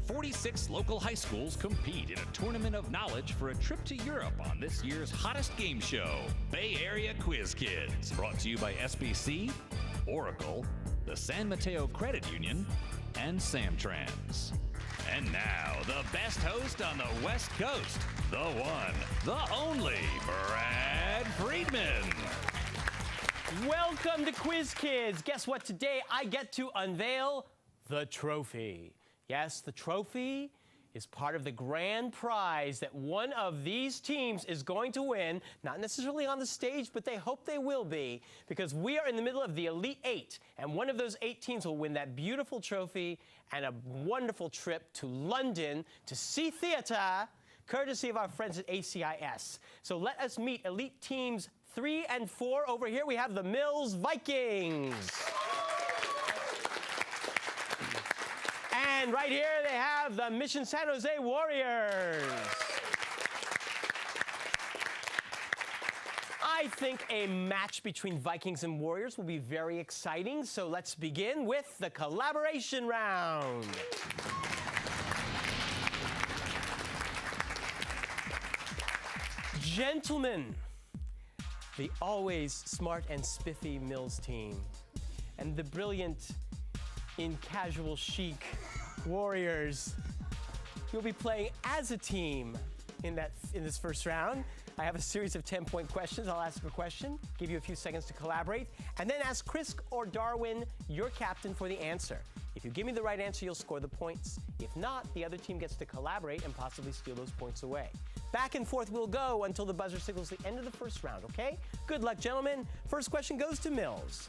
46 local high schools compete in a tournament of knowledge for a trip to Europe on this year's hottest game show, Bay Area Quiz Kids. Brought to you by SBC, Oracle, the San Mateo Credit Union, and Samtrans. And now, the best host on the West Coast, the one, the only, Brad Friedman. Welcome to Quiz Kids. Guess what? Today I get to unveil the trophy. Yes, the trophy is part of the grand prize that one of these teams is going to win, not necessarily on the stage, but they hope they will be, because we are in the middle of the Elite Eight, and one of those 8 teams will win that beautiful trophy and a wonderful trip to London to see theater, courtesy of our friends at ACIS. So let us meet Elite Teams 3 and 4. Over here we have the Mills Vikings. And right here they have the Mission San Jose Warriors. I think a match between Vikings and Warriors will be very exciting, so let's begin with the collaboration round. Gentlemen, the always smart and spiffy Mills team, and the brilliant in casual chic Warriors. You'll be playing as a team in this first round. I have a series of 10-point questions. I'll ask a question, give you a few seconds to collaborate, and then ask Chris or Darwin, your captain, for the answer. If you give me the right answer, you'll score the points. If not, the other team gets to collaborate and possibly steal those points away. Back and forth we'll go until the buzzer signals the end of the first round, okay? Good luck, gentlemen. First question goes to Mills.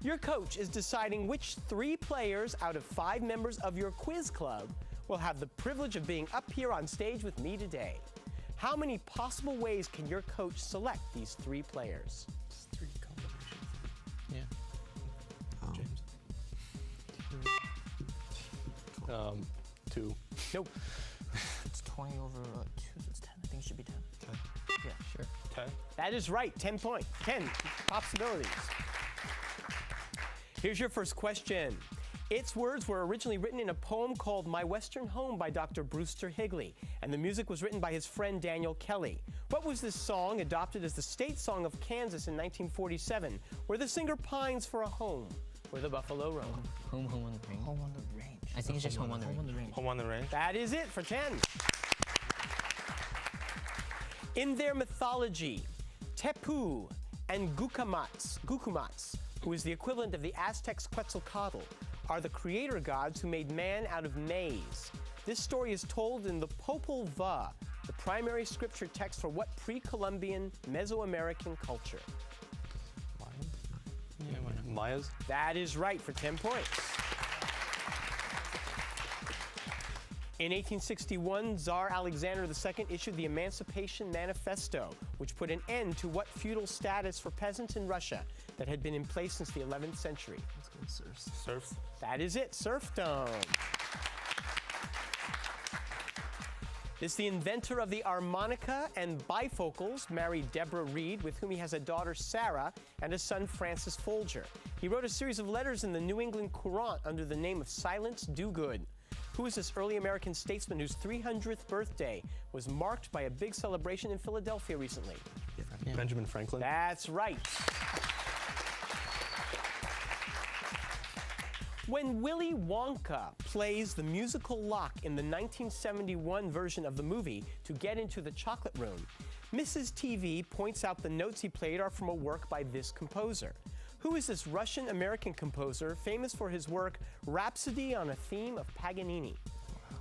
Your coach is deciding which 3 players out of 5 members of your quiz club will have the privilege of being up here on stage with me today. How many possible ways can your coach select these 3 players? It's 3 combinations. Yeah. 2. Nope. It's 20 over 2, so it's 10. I think it should be 10. 10. Yeah, sure. 10. That is right, 10 points. 10 possibilities. Here's your first question. Its words were originally written in a poem called My Western Home by Dr. Brewster Higley, and the music was written by his friend Daniel Kelly. What was this song adopted as the state song of Kansas in 1947, where the singer pines for a home where the buffalo roam? Home on the range. Home on the range. I think it's just home on the range. Home on the range. That is it for 10. In their mythology, Tepu and Gukumats, who is the equivalent of the Aztecs' Quetzalcoatl, are the creator gods who made man out of maize. This story is told in the Popol Vuh, the primary scripture text for what pre-Columbian Mesoamerican culture? Yeah, why not? Mayas. That is right for 10 points. In 1861, Tsar Alexander II issued the Emancipation Manifesto, which put an end to what feudal status for peasants in Russia that had been in place since the 11th century? Let's go with serfs. Serfs. That is it, serfdom. This the inventor of the harmonica and bifocals, married Deborah Reed, with whom he has a daughter, Sarah, and a son, Francis Folger. He wrote a series of letters in the New England Courant under the name of Silence Dogood. Who is this early American statesman whose 300th birthday was marked by a big celebration in Philadelphia recently? Yeah. Benjamin Franklin. That's right. When Willy Wonka plays the musical lock in the 1971 version of the movie to get into the chocolate room, Mrs. TV points out the notes he played are from a work by this composer. Who is this Russian-American composer famous for his work Rhapsody on a Theme of Paganini?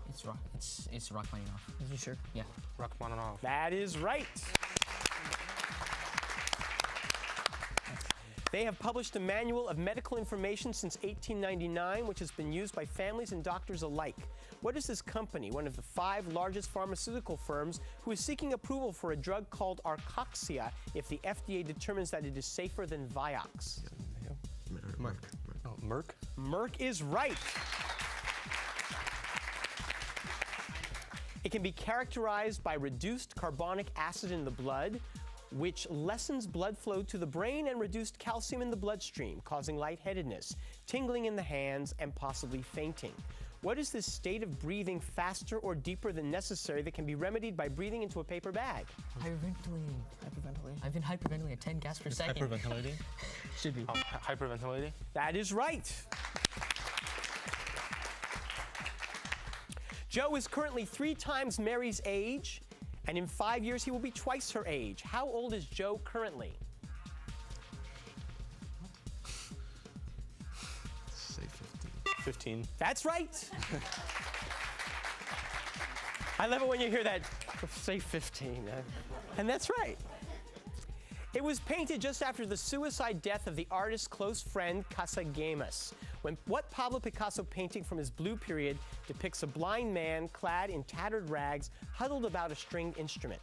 It's Rachmaninoff. Are you sure? Yeah. Rachmaninoff. That is right. They have published a manual of medical information since 1899, which has been used by families and doctors alike. What is this company, one of the 5 largest pharmaceutical firms, who is seeking approval for a drug called Arcoxia if the FDA determines that it is safer than Vioxx? Merck. Oh, Merck? Merck is right. It can be characterized by reduced carbonic acid in the blood, which lessens blood flow to the brain and reduced calcium in the bloodstream, causing lightheadedness, tingling in the hands, and possibly fainting. What is this state of breathing faster or deeper than necessary that can be remedied by breathing into a paper bag? Hyperventilating. Hyperventilating. I've been hyperventilating at 10 gas per second. Hyperventilating. Should be. Hyperventilating? That is right. Joe is currently 3 times Mary's age, and in 5 years he will be twice her age. How old is Joe currently? Say 15. 15. That's right. I love it when you hear that. Say 15. And that's right. It was painted just after the suicide death of the artist's close friend, Casagemas. What Pablo Picasso painting from his blue period depicts a blind man clad in tattered rags, huddled about a stringed instrument?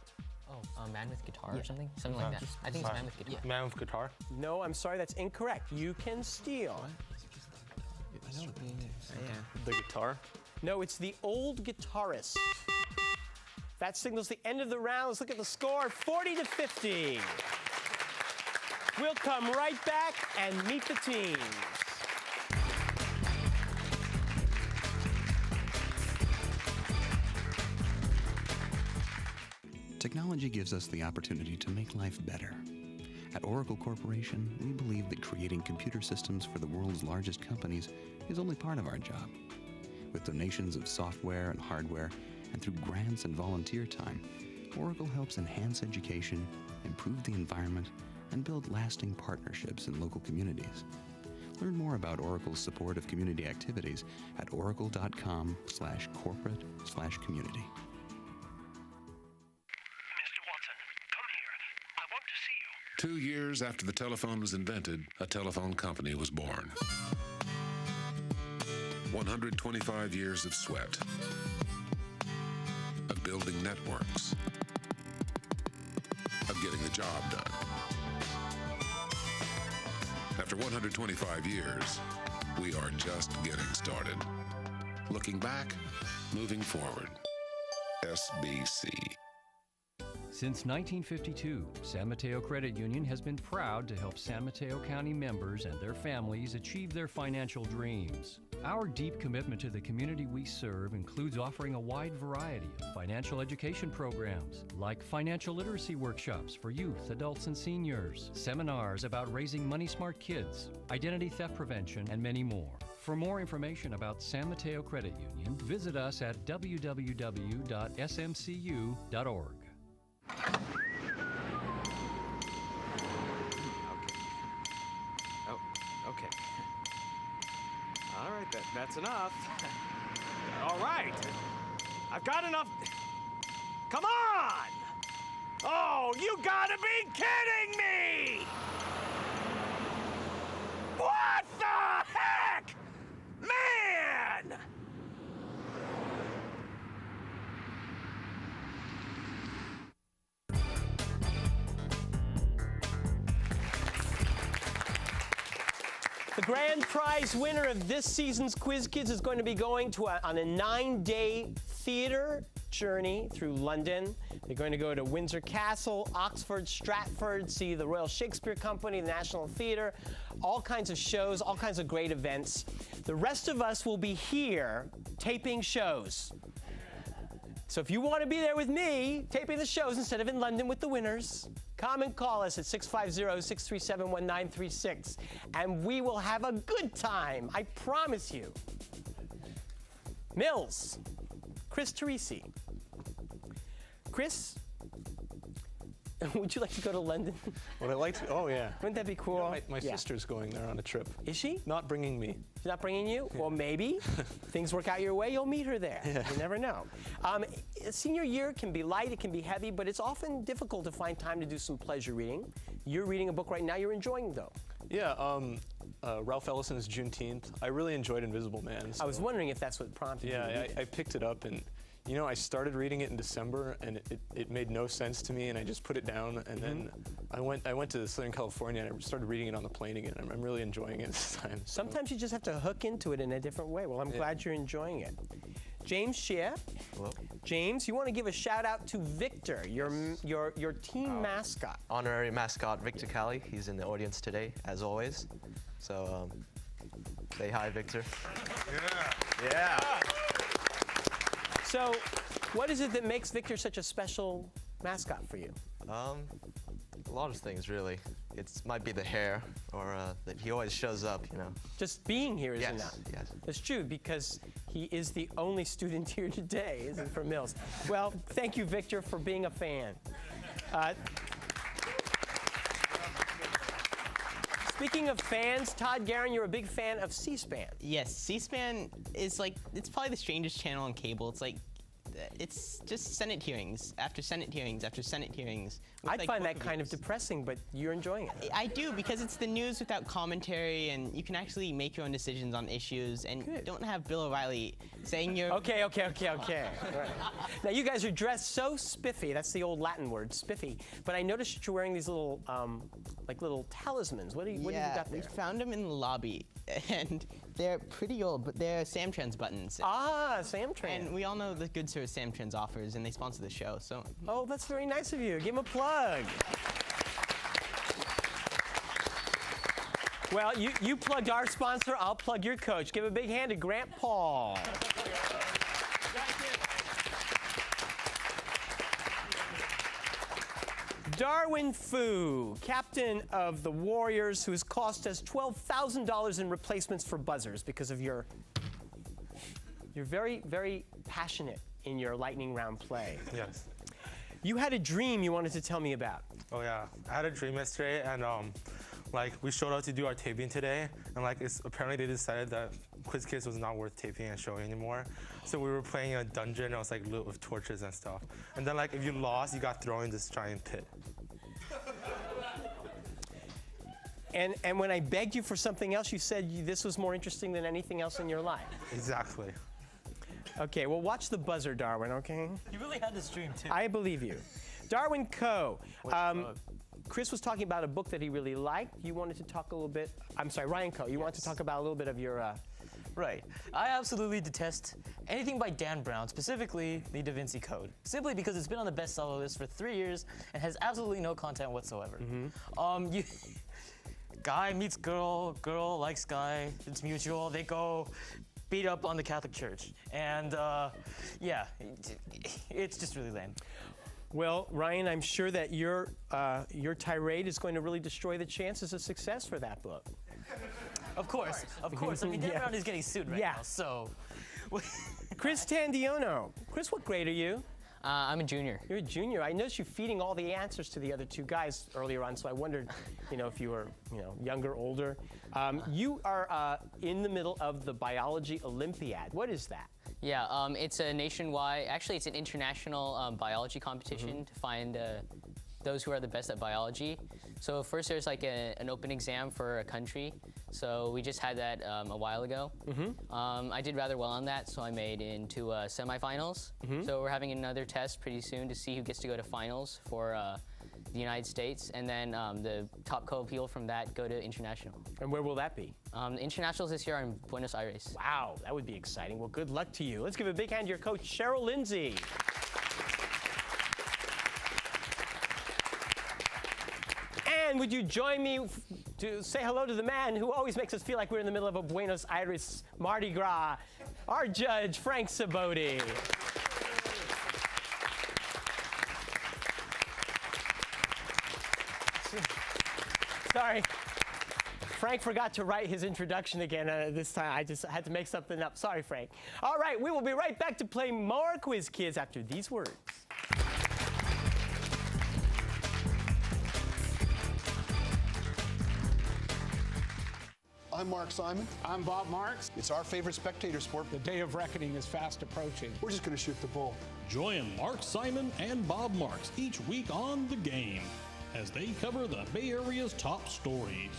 Oh, Man with Guitar or something? Something like that. I think it's Man with Guitar. Man with guitar? No, I'm sorry, that's incorrect. You can steal. The guitar? No, it's the old guitarist. That signals the end of the round. Let's look at the score, 40-50. We'll come right back and meet the teams. Technology gives us the opportunity to make life better. At Oracle Corporation, we believe that creating computer systems for the world's largest companies is only part of our job. With donations of software and hardware, and through grants and volunteer time, Oracle helps enhance education, improve the environment, and build lasting partnerships in local communities. Learn more about Oracle's support of community activities at oracle.com/corporate/community. Mr. Watson, come here. I want to see you. 2 years after the telephone was invented, a telephone company was born. 125 years of sweat, of building networks, of getting the job done. After 125 years, we are just getting started. Looking back, moving forward. SBC. Since 1952, San Mateo Credit Union has been proud to help San Mateo County members and their families achieve their financial dreams. Our deep commitment to the community we serve includes offering a wide variety of financial education programs, like financial literacy workshops for youth, adults, and seniors, seminars about raising money-smart kids, identity theft prevention, and many more. For more information about San Mateo Credit Union, visit us at www.smcu.org. Okay. All right, that's enough. All right. I've got enough. Come on! Oh, you gotta be kidding me! What the heck? Man! The grand prize winner of this season's Quiz Kids is going to be going on a 9-day theater journey through London. They're going to go to Windsor Castle, Oxford, Stratford, see the Royal Shakespeare Company, the National Theatre, all kinds of shows, all kinds of great events. The rest of us will be here taping shows. So if you want to be there with me, taping the shows instead of in London with the winners, come and call us at 650-637-1936, and we will have a good time, I promise you. Mills, Chris Teresi. Chris, would you like to go to London? Would I like to? Oh, yeah. Wouldn't that be cool? You know, my Yeah. sister's going there on a trip. Is she? Not bringing me. She's not bringing you? Well, maybe. Things work out your way, you'll meet her there. You never know. Senior year can be light, it can be heavy, but it's often difficult to find time to do some pleasure reading. You're reading a book right now you're enjoying, though. Yeah, Ralph Ellison's Juneteenth. I really enjoyed Invisible Man. I was wondering if that's what prompted you to Yeah, read it. I picked it up, and you know, I started reading it in December, and it made no sense to me, and I just put it down, and then I went to Southern California, and I started reading it on the plane again. I'm really enjoying it this time. So. Sometimes you just have to hook into it in a different way. Well, I'm glad you're enjoying it. James Shea. Hello. James, you want to give a shout out to Victor, your team mascot. Honorary mascot Victor Cali. He's in the audience today, as always. So, Say hi, Victor. Yeah. So, what is it that makes Victor such a special mascot for you? A lot of things, really. It might be the hair, or that he always shows up, you know. Just being here is Yes, enough. yes. That's true, because he is the only student here today, isn't it, from Mills? Well, thank you, Victor, for being a fan. Speaking of fans, Todd Guerin, you're a big fan of C-SPAN. Yes, C-SPAN is like, it's probably the strangest channel on cable. It's like, it's just Senate hearings after Senate hearings after Senate hearings. I'd find that kind of depressing, but you're enjoying it. I do, because it's the news without commentary, and you can actually make your own decisions on issues, and you don't have Bill O'Reilly saying you're... Okay. Right. Now, you guys are dressed so spiffy. That's the old Latin word, spiffy. But I noticed that you're wearing these little, like little talismans. What do you got there? We found them in the lobby, and they're pretty old, but they're Samtrans buttons. Ah, Samtrans. And we all know the good service Samtrans offers, and they sponsor the show, so... Oh, that's very nice of you. Give them a plug. Well, you plugged our sponsor, I'll plug your coach. Give a big hand to Grant Paul. Darwin Fu, captain of the Warriors, who's cost us $12,000 in replacements for buzzers because of you're very, very passionate in your lightning round play. Yes. You had a dream you wanted to tell me about. Oh yeah, I had a dream yesterday, and like we showed up to do our taping today, and like apparently they decided that Quiz Kids was not worth taping and showing anymore. So we were playing a dungeon, and it was like lit with torches and stuff. And then like if you lost, you got thrown in this giant pit. And when I begged you for something else, you said this was more interesting than anything else in your life. Exactly. Okay, well, watch the buzzer, Darwin, okay? You really had this dream, too. I believe you. Darwin Coe. Chris was talking about a book that he really liked. You wanted to talk a little bit, I'm sorry, Ryan Coe, you wanted to talk about a little bit of your... Right. I absolutely detest anything by Dan Brown, specifically the Da Vinci Code, simply because it's been on the bestseller list for 3 years and has absolutely no content whatsoever. Guy meets girl, girl likes guy, it's mutual, they go beat up on the Catholic Church. And yeah, it's just really lame. Well, Ryan, I'm sure that your tirade is going to really destroy the chances of success for that book. Of course. I mean, Dan Brown is getting sued right now, so. Chris Tandiono. Chris, what grade are you? I'm a junior. You're a junior. I noticed you feeding all the answers to the other two guys earlier on, so I wondered, if you were, younger, older. You are in the middle of the Biology Olympiad. What is that? Yeah, it's a nationwide, actually it's an international biology competition to find those who are the best at biology. So first there's like an open exam for a country. So we just had that a while ago. I did rather well on that, so I made into semifinals. So we're having another test pretty soon to see who gets to go to finals for the United States, and then the top co-appeal from that go to international. And where will that be? The internationals this year are in Buenos Aires. Wow, that would be exciting. Well, good luck to you. Let's give a big hand to your coach, Cheryl Lindsay. And would you join me to say hello to the man who always makes us feel like we're in the middle of a Buenos Aires Mardi Gras, our judge, Frank Saboti. Sorry. Frank forgot to write his introduction again this time. I just had to make something up. Sorry, Frank. All right, we will be right back to play more Quiz Kids after these words. I'm Mark Simon. I'm Bob Marks. It's our favorite spectator sport. The day of reckoning is fast approaching. We're just going to shoot the bull. Join Mark Simon and Bob Marks each week on The Game as they cover the Bay Area's top stories,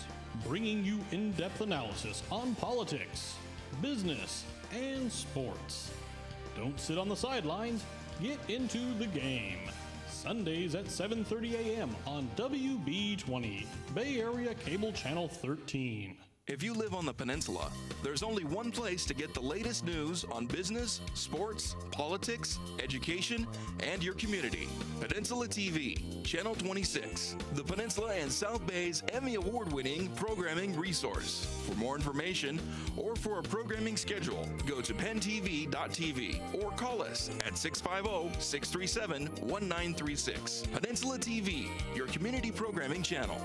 bringing you in-depth analysis on politics, business, and sports. Don't sit on the sidelines. Get into the game. Sundays at 7:30 a.m. on WB20, Bay Area Cable Channel 13. If you live on the peninsula, there's only one place to get the latest news on business, sports, politics, education, and your community. Peninsula TV, Channel 26, the Peninsula and South Bay's Emmy Award-winning programming resource. For more information or for a programming schedule, go to pentv.tv or call us at 650-637-1936. Peninsula TV, your community programming channel.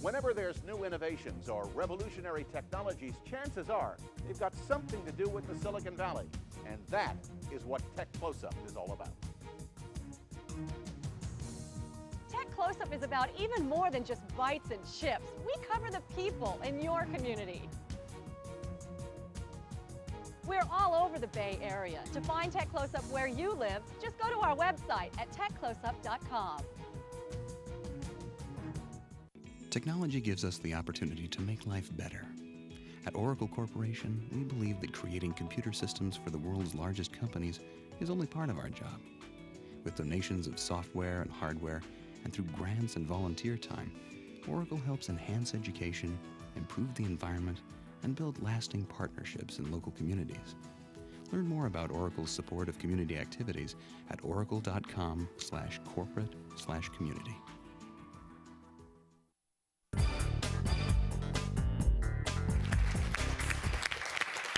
Whenever there's new innovations or revolutionary technologies, chances are they've got something to do with the Silicon Valley. And that is what Tech Close-Up is all about. Tech Close-Up is about even more than just bytes and chips. We cover the people in your community. We're all over the Bay Area. To find Tech Close-Up where you live, just go to our website at techcloseup.com. Technology gives us the opportunity to make life better. At Oracle Corporation, we believe that creating computer systems for the world's largest companies is only part of our job. With donations of software and hardware, and through grants and volunteer time, Oracle helps enhance education, improve the environment, and build lasting partnerships in local communities. Learn more about Oracle's support of community activities at oracle.com/corporate/community.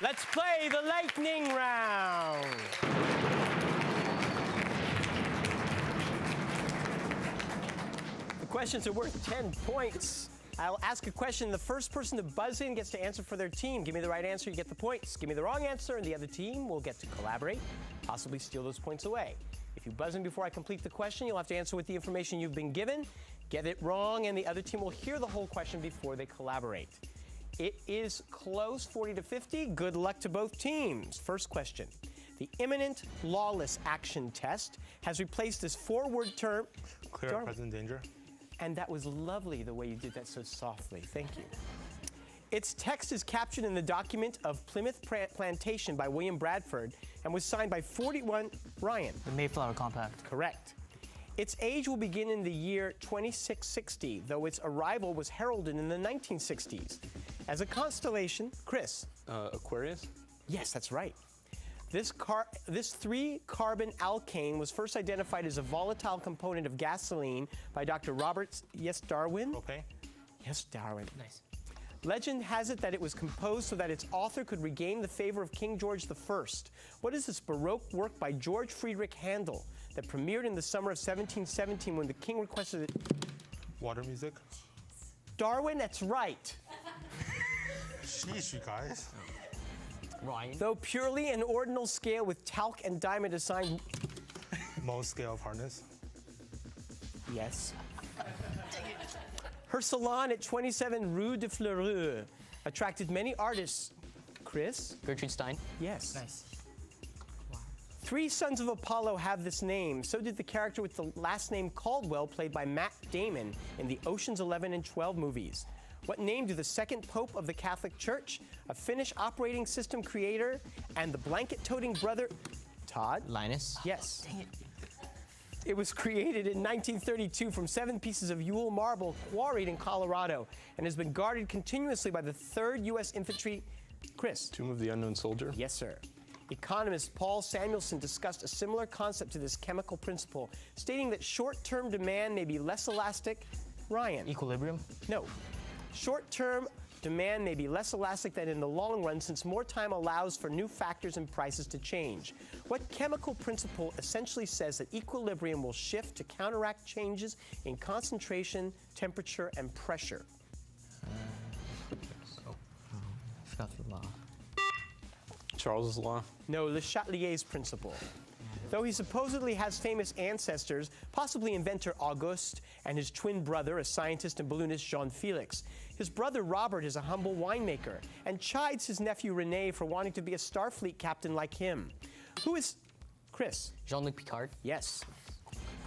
Let's play the lightning round. The questions are worth 10 points. I'll ask a question. The first person to buzz in gets to answer for their team. Give me the right answer, you get the points. Give me the wrong answer, and the other team will get to collaborate, possibly steal those points away. If you buzz in before I complete the question, you'll have to answer with the information you've been given. Get it wrong, and the other team will hear the whole question before they collaborate. It is close, 40-50. Good luck to both teams. First question. The imminent lawless action test has replaced this four-word term. Clear and present danger. And that was lovely, the way you did that so softly. Thank you. Its text is captured in the document of Plymouth Plantation by William Bradford and was signed by 41 Ryan. The Mayflower Compact. Correct. Its age will begin in the year 2660, though its arrival was heralded in the 1960s. As a constellation, Chris. Aquarius? Yes, that's right. This 3-carbon alkane was first identified as a volatile component of gasoline by Dr. Robert Darwin. Okay. Yes, Darwin. Nice. Legend has it that it was composed so that its author could regain the favor of King George I. What is this Baroque work by George Friedrich Handel that premiered in the summer of 1717 when the king requested it? Water music. Darwin, that's right. Sheesh, you guys. Ryan. Though purely an ordinal scale with talc and diamond assigned. Mohs scale of hardness. Yes. Her salon at 27 Rue de Fleurus attracted many artists. Chris? Gertrude Stein. Yes. Nice. 3 sons of Apollo have this name. So did the character with the last name Caldwell, played by Matt Damon in the Ocean's 11 and 12 movies. What name do the second Pope of the Catholic Church, a Finnish operating system creator, and the blanket-toting brother, Todd? Linus. Yes. Dang it. It was created in 1932 from 7 pieces of Yule marble quarried in Colorado and has been guarded continuously by the 3rd U.S. Infantry. Chris? Tomb of the Unknown Soldier? Yes, sir. Economist Paul Samuelson discussed a similar concept to this chemical principle, stating that short-term demand may be less elastic. Ryan? Equilibrium? No. Short-term demand may be less elastic than in the long run, since more time allows for new factors and prices to change. What chemical principle essentially says that equilibrium will shift to counteract changes in concentration, temperature, and pressure? I forgot the law. Charles's Law? No, Le Chatelier's principle. Though he supposedly has famous ancestors, possibly inventor Auguste and his twin brother, a scientist and balloonist Jean-Felix, his brother Robert is a humble winemaker and chides his nephew René for wanting to be a Starfleet captain like him. Who is Chris? Jean-Luc Picard. Yes.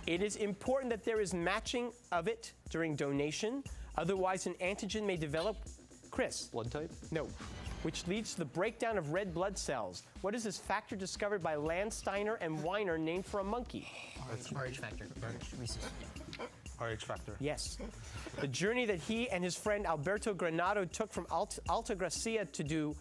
It is important that there is matching of it during donation, otherwise an antigen may develop. Chris? Blood type? No. Which leads to the breakdown of red blood cells. What is this factor discovered by Landsteiner and Weiner named for a monkey? RH factor. RH Factor. Yes. The journey that he and his friend Alberto Granado took from Altagracia to do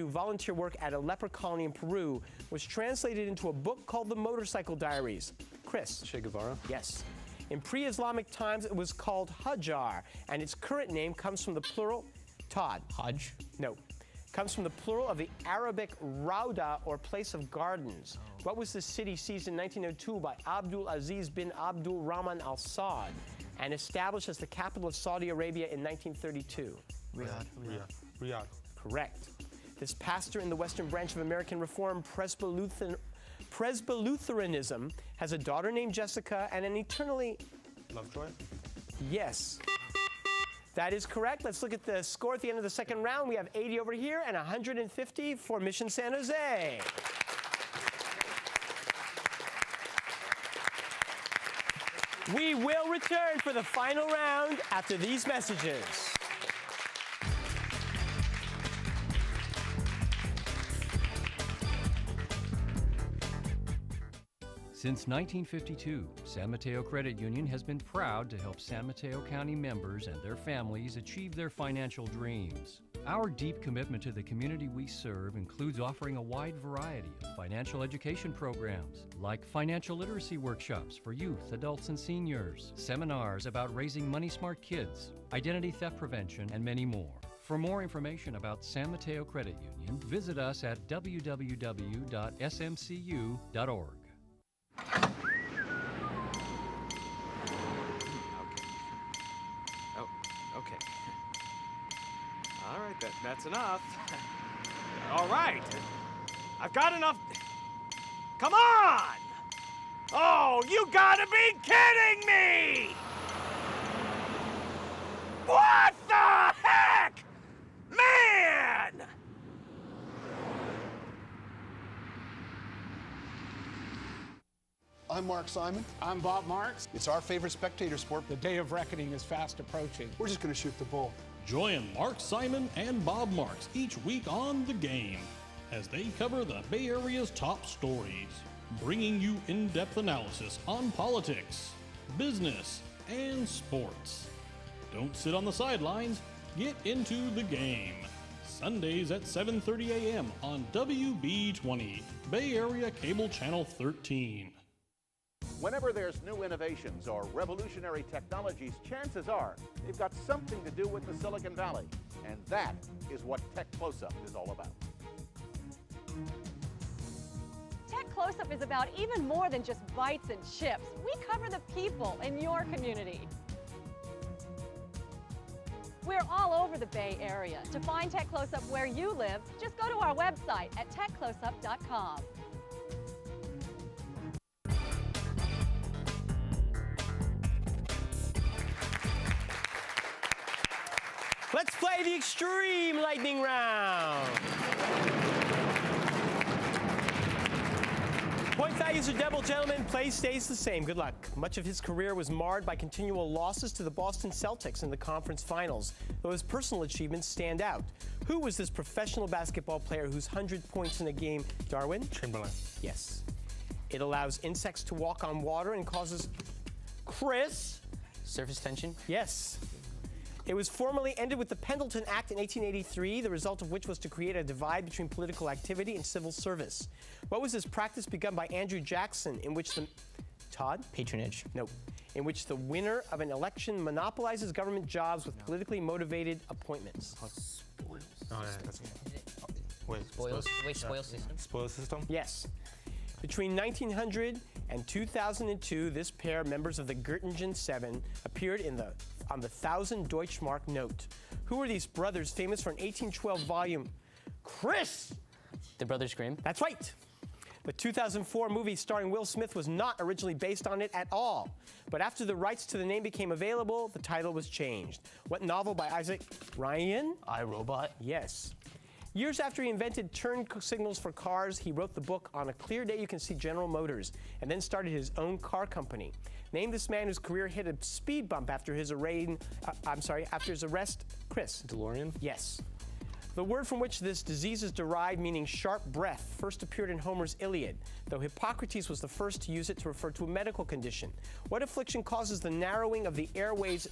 volunteer work at a leper colony in Peru was translated into a book called The Motorcycle Diaries. Chris. Che Guevara? Yes. In pre-Islamic times, it was called Hajar, and its current name comes from the plural, Todd. Hajj? No. Comes from the plural of the Arabic Rauda, or place of gardens. What was the city seized in 1902 by Abdul Aziz bin Abdul Rahman Al Saud and established as the capital of Saudi Arabia in 1932? Riyadh. Correct. This pastor in the Western branch of American Reform Presbyterianism has a daughter named Jessica and an eternally... Lovejoy? Yes. That is correct. Let's look at the score at the end of the second round. We have 80 over here and 150 for Mission San Jose. We will return for the final round after these messages. Since 1952, San Mateo Credit Union has been proud to help San Mateo County members and their families achieve their financial dreams. Our deep commitment to the community we serve includes offering a wide variety of financial education programs, like financial literacy workshops for youth, adults, and seniors, seminars about raising money-smart kids, identity theft prevention, and many more. For more information about San Mateo Credit Union, visit us at www.smcu.org. Okay. All right, that's enough. All right. I've got enough. Come on! Oh, you gotta be kidding me! What the heck? Man! I'm Mark Simon. I'm Bob Marks. It's our favorite spectator sport. The day of reckoning is fast approaching. We're just going to shoot the bull. Join Mark Simon and Bob Marks each week on The Game as they cover the Bay Area's top stories, bringing you in-depth analysis on politics, business, and sports. Don't sit on the sidelines. Get into the game. Sundays at 7:30 a.m. on WB20, Bay Area Cable Channel 13. Whenever there's new innovations or revolutionary technologies, chances are they've got something to do with the Silicon Valley. And that is what Tech Close-Up is all about. Tech Close-Up is about even more than just bytes and chips. We cover the people in your community. We're all over the Bay Area. To find Tech Close-Up where you live, just go to our website at techcloseup.com. Let's play the Extreme Lightning Round. Point values are double, gentlemen. Play stays the same. Good luck. Much of his career was marred by continual losses to the Boston Celtics in the conference finals, though his personal achievements stand out. Who was this professional basketball player whose 100 points in a game, Darwin? Chamberlain. Yes. It allows insects to walk on water and causes... Chris? Surface tension? Yes. It was formally ended with the Pendleton Act in 1883, the result of which was to create a divide between political activity and civil service. What was this practice begun by Andrew Jackson in which the... Todd? Patronage. No. In which the winner of an election monopolizes government jobs with politically motivated appointments. Spoils. Oh, yeah, that's Spoil system? Spoil system? Yes. Between 1900 and 2002, this pair, members of the Göttingen Seven, appeared on the 1,000 Deutschmark note. Who are these brothers famous for an 1812 volume? Chris! The Brothers Grimm? That's right. The 2004 movie starring Will Smith was not originally based on it at all. But after the rights to the name became available, the title was changed. What novel by Isaac Ryan? I, Robot? Yes. Years after he invented turn signals for cars, he wrote the book On a Clear Day You Can See General Motors, and then started his own car company. Name this man whose career hit a speed bump after his arrest. Chris. DeLorean? Yes. The word from which this disease is derived, meaning sharp breath, first appeared in Homer's Iliad, though Hippocrates was the first to use it to refer to a medical condition. What affliction causes the narrowing of the airways?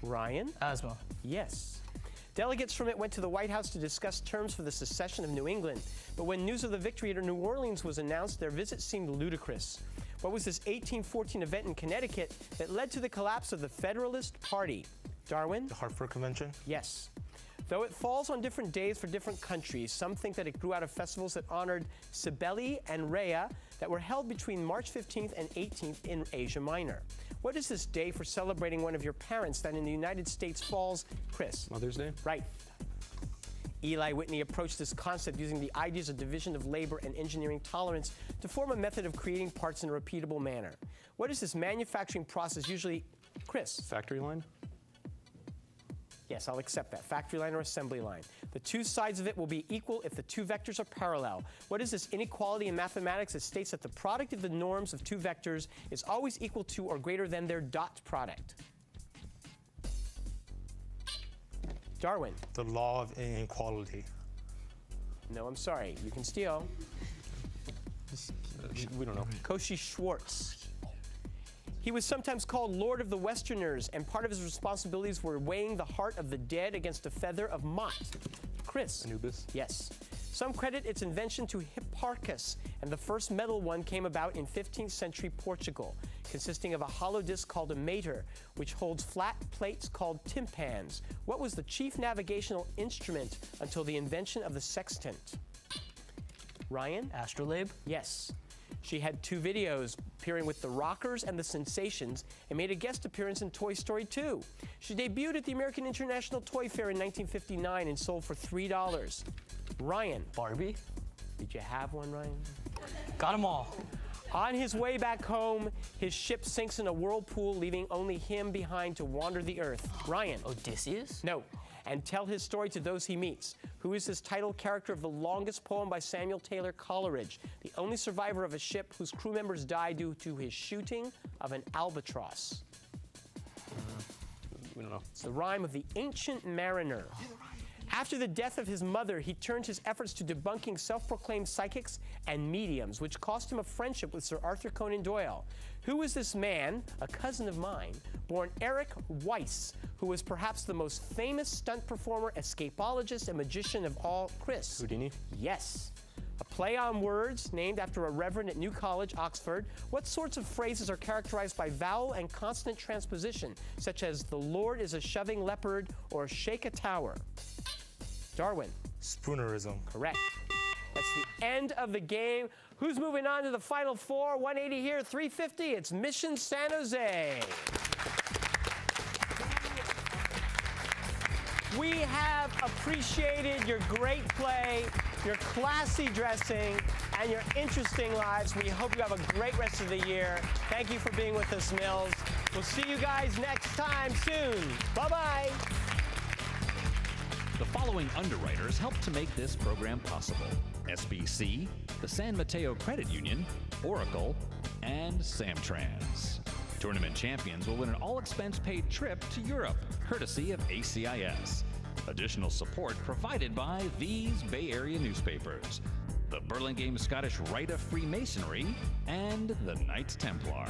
Ryan? Asthma. Yes. Delegates from it went to the White House to discuss terms for the secession of New England, but when news of the victory at New Orleans was announced, their visit seemed ludicrous. What was this 1814 event in Connecticut that led to the collapse of the Federalist Party? Darwin? The Hartford Convention? Yes. Though it falls on different days for different countries, some think that it grew out of festivals that honored Cybele and Rhea that were held between March 15th and 18th in Asia Minor. What is this day for celebrating one of your parents that in the United States falls? Chris? Mother's Day? Right. Eli Whitney approached this concept using the ideas of division of labor and engineering tolerance to form a method of creating parts in a repeatable manner. What is this manufacturing process usually? Chris? Factory line? Yes, I'll accept that. Factory line or assembly line. The two sides of it will be equal if the two vectors are parallel. What is this inequality in mathematics that states that the product of the norms of two vectors is always equal to or greater than their dot product? Darwin? The law of inequality. No, I'm sorry. You can steal. We don't know. Cauchy Schwartz. He was sometimes called Lord of the Westerners, and part of his responsibilities were weighing the heart of the dead against a feather of Mott. Chris? Anubis? Yes. Some credit its invention to Hipparchus, and the first metal one came about in 15th century Portugal, consisting of a hollow disc called a mater, which holds flat plates called tympans. What was the chief navigational instrument until the invention of the sextant? Ryan? Astrolabe? Yes. She had two videos appearing with the Rockers and the Sensations and made a guest appearance in Toy Story 2. She debuted at the American International Toy Fair in 1959 and sold for $3. Ryan. Barbie? Did you have one, Ryan? Got them all. On his way back home, his ship sinks in a whirlpool, leaving only him behind to wander the earth. Ryan. Odysseus? No. And tell his story to those he meets. Who is this title character of the longest poem by Samuel Taylor Coleridge, the only survivor of a ship whose crew members died due to his shooting of an albatross? We don't know. It's the rhyme of the Ancient Mariner. After the death of his mother, he turned his efforts to debunking self-proclaimed psychics and mediums, which cost him a friendship with Sir Arthur Conan Doyle. Who was this man, a cousin of mine, born Eric Weiss, who was perhaps the most famous stunt performer, escapologist, and magician of all? Chris? Houdini? Yes. A play on words named after a reverend at New College, Oxford. What sorts of phrases are characterized by vowel and consonant transposition, such as the Lord is a shoving leopard or shake a tower? Darwin? Spoonerism. Correct. That's the end of the game. Who's moving on to the Final Four? 180 here, 350. It's Mission San Jose. We have appreciated your great play, your classy dressing, and your interesting lives. We hope you have a great rest of the year. Thank you for being with us, Mills. We'll see you guys next time soon. Bye-bye. The following underwriters helped to make this program possible: SBC, the San Mateo Credit Union, Oracle, and Samtrans. Tournament champions will win an all-expense-paid trip to Europe, courtesy of ACIS. Additional support provided by these Bay Area newspapers: the Burlingame Scottish Rite of Freemasonry and the Knights Templar.